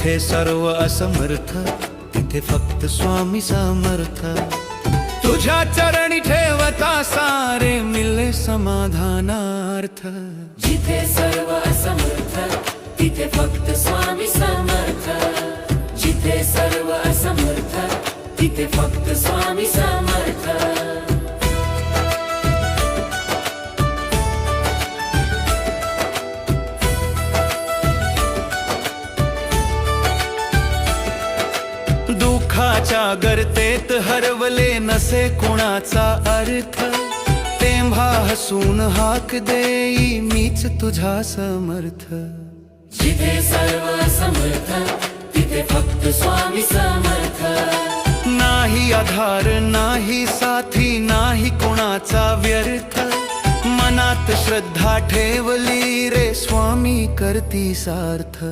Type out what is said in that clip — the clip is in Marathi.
जिथे सर्व असमर्थ तिथे फक्त स्वामी समर्थ। तुझ्या चरणी ठेवता सारे मिले समाधानार्थ। जिथे सर्व असमर्थ तिथे फक्त स्वामी समर्थ। जिथे सर्व असमर्थ तिथे फक्त स्वामी समर्थ। दुःखाच्या गर्तेत हरवले नसे कुणाचा अर्थ, तेव्हा हसून हाक देई मीच तुझा समर्थ। जिथे सर्व समर्थ तिथे फक्त स्वामी समर्थ। नाही आधार नाही साथी नाही कोणाचा व्यर्थ, मनात श्रद्धा ठेवली रे स्वामी करती सार्थ।